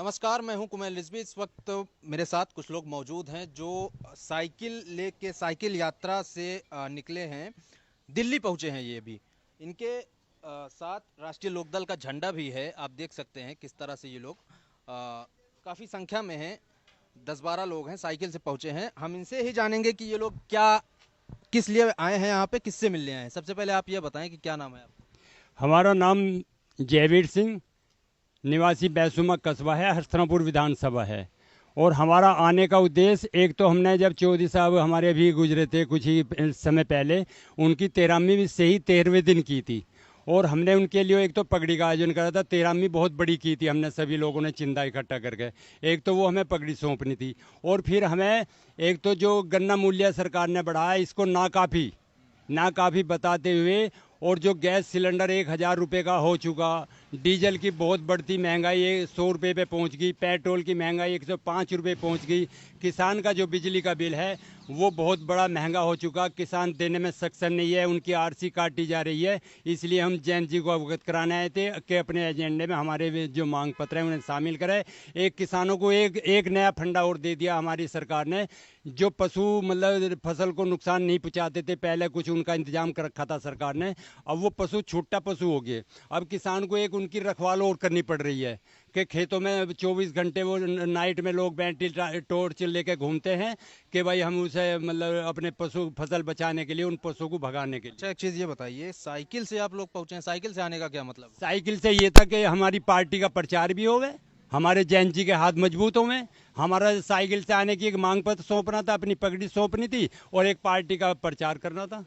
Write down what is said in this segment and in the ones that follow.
नमस्कार, मैं हूं कुमेल रिजवी। इस वक्त मेरे साथ कुछ लोग मौजूद हैं जो साइकिल यात्रा से निकले हैं, दिल्ली पहुंचे हैं। ये भी इनके साथ राष्ट्रीय लोकदल का झंडा भी है। आप देख सकते हैं किस तरह से ये लोग काफ़ी संख्या में हैं, 10-12 लोग हैं, साइकिल से पहुंचे हैं। हम इनसे ही जानेंगे कि ये लोग किस लिए आए हैं, यहाँ पे किससे मिलने आए हैं। सबसे पहले आप ये बताएं कि क्या नाम है आपका? हमारा नाम जयवीर सिंह, निवासी बैसुमा कस्बा है, हस्तनापुर विधानसभा है। और हमारा आने का उद्देश्य, एक तो हमने जब चौधरी साहब हमारे भी गुजरे थे कुछ ही समय पहले, उनकी 13वीं से ही 13वें दिन की थी। और हमने उनके लिए एक तो पगड़ी का आयोजन करा था। 13वीं बहुत बड़ी की थी हमने, सभी लोगों ने चिंदा इकट्ठा करके। एक तो वो हमें पगड़ी सौंपनी थी, और फिर हमें एक तो जो गन्ना मूल्य सरकार ने बढ़ाया, इसको नाकाफ़ी बताते हुए, और जो गैस सिलेंडर 1000 रुपये का हो चुका, डीजल की बहुत बढ़ती महंगाई 100 रुपये पे पहुंच गई, पेट्रोल की महंगाई 105 रुपये पहुंच गई, किसान का जो बिजली का बिल है वो बहुत बड़ा महंगा हो चुका, किसान देने में सक्षम नहीं है, उनकी आरसी काटी जा रही है। इसलिए हम जैन जी को अवगत कराने आए थे कि अपने एजेंडे में हमारे जो मांग पत्र हैं उन्हें शामिल करें। एक किसानों को एक नया फंडा और दे दिया हमारी सरकार ने। जो पशु मतलब फसल को नुकसान नहीं पहुँचाते थे, पहले कुछ उनका इंतजाम कर रखा था सरकार ने, अब वो पशु छोटा पशु हो गए। अब किसान को एक उनकी रखवाल और करनी पड़ रही है कि खेतों में 24 घंटे वो नाइट में लोग बैटरी टॉर्च लेके घूमते हैं कि भाई हम उसे मतलब अपने पशु फसल बचाने के लिए, उन पशुओं को भगाने के लिए। अच्छा, एक चीज़ ये बताइए, साइकिल से आप लोग पहुंचे हैं, साइकिल से आने का क्या मतलब? साइकिल से ये था कि हमारी पार्टी का प्रचार भी हो गए, हमारे जैन जी के हाथ मजबूत हो गए। हमारा साइकिल से आने की एक मांग पत्र सौंपना था, अपनी पगड़ी सौंपनी थी, और एक पार्टी का प्रचार करना था।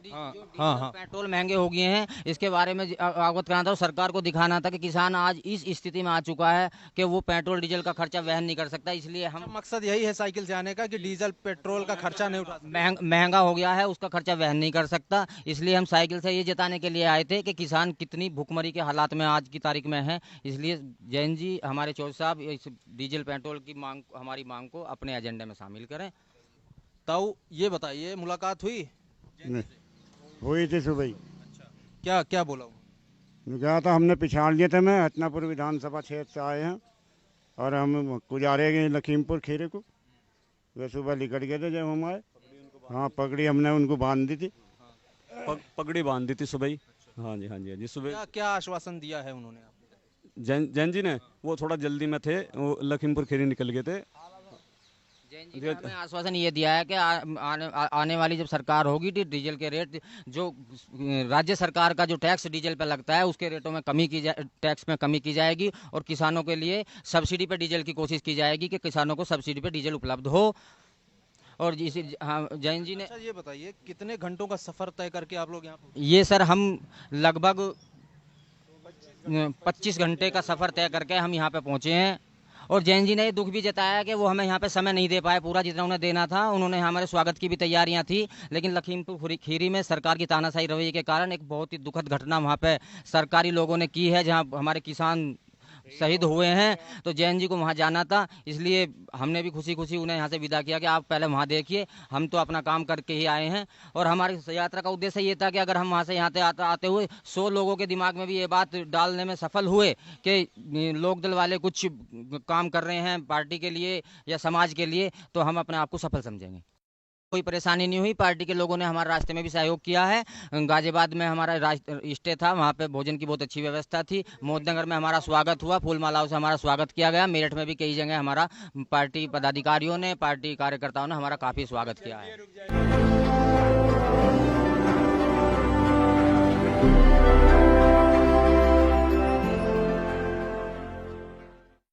हाँ। पेट्रोल महंगे हो गए हैं, इसके बारे में अवगत कराना था और सरकार को दिखाना था कि किसान आज इस स्थिति में आ चुका है कि वो पेट्रोल डीजल का खर्चा वहन नहीं कर सकता। इसलिए हम मकसद यही है साइकिल से आने का कि डीजल पेट्रोल का खर्चा नहीं उठा सकते। महंगा हो गया है, उसका खर्चा वहन नहीं कर सकता। इसलिए हम साइकिल से ये जताने के लिए आए थे कि किसान कितनी भुखमरी के हालात में आज की तारीख में है। इसलिए जैन जी, हमारे चौधरी साहब, इस डीजल पेट्रोल की मांग, हमारी मांग को अपने एजेंडे में शामिल करें। ताऊ ये बताइए, मुलाकात हुई? हुई थी सुबह ही। क्या क्या बोला वो? क्या था, हमने पिछाड़ लिए थे। मैं हतनापुर विधानसभा क्षेत्र से आए हैं और हम गुजारे गए लखीमपुर खीरे को। वे सुबह निकल गए थे जब हम आए। हाँ, पगड़ी हमने उनको बांध दी थी। पगड़ी बांध दी थी सुबह ही। हाँ जी, हाँ जी, हाँ जी। सुबह क्या क्या आश्वासन दिया है उन्होंने आपको? जैन जी ने, वो थोड़ा जल्दी में थे, वो लखीमपुर खीरी निकल गए थे। जैन जी ने हमें आश्वासन ये दिया है कि आने वाली जब सरकार होगी तो डीजल के रेट, जो राज्य सरकार का जो टैक्स डीजल पे लगता है, उसके रेटों में टैक्स में कमी की जाएगी, और किसानों के लिए सब्सिडी पे डीजल की कोशिश की जाएगी कि किसानों को सब्सिडी पे डीजल उपलब्ध हो। और इसी, हाँ, जैन जी ने। अच्छा, ये बताइए, कितने घंटों का सफर तय करके आप लोग यहाँ पहुंचे? ये सर, हम लगभग 25 घंटे का सफर तय करके हम यहाँ पे पहुँचे हैं। और जैन जी ने ये दुख भी जताया कि वो हमें यहाँ पे समय नहीं दे पाए पूरा, जितना उन्हें देना था। उन्होंने हमारे स्वागत की भी तैयारियां थी, लेकिन लखीमपुर खीरी में सरकार की तानाशाही रवैये के कारण एक बहुत ही दुखद घटना वहाँ पे सरकारी लोगों ने की है, जहाँ हमारे किसान शहीद हुए हैं। तो जैन जी को वहाँ जाना था, इसलिए हमने भी खुशी खुशी उन्हें यहाँ से विदा किया कि आप पहले वहाँ देखिए, हम तो अपना काम करके ही आए हैं। और हमारी यात्रा का उद्देश्य ये था कि अगर हम वहाँ से यहाँ से आते हुए 100 लोगों के दिमाग में भी ये बात डालने में सफल हुए कि लोकदल वाले कुछ काम कर रहे हैं पार्टी के लिए या समाज के लिए, तो हम अपने आप को सफल समझेंगे। कोई परेशानी नहीं हुई। पार्टी के लोगों ने हमारे रास्ते में भी सहयोग किया है। गाजियाबाद में हमारा स्टे था, वहाँ पे भोजन की बहुत अच्छी व्यवस्था थी। मोदनगर में हमारा स्वागत हुआ, फूल मालाओं से हमारा स्वागत किया गया। मेरठ में भी कई जगह हमारा पार्टी पदाधिकारियों ने, पार्टी कार्यकर्ताओं ने हमारा काफ़ी स्वागत किया है।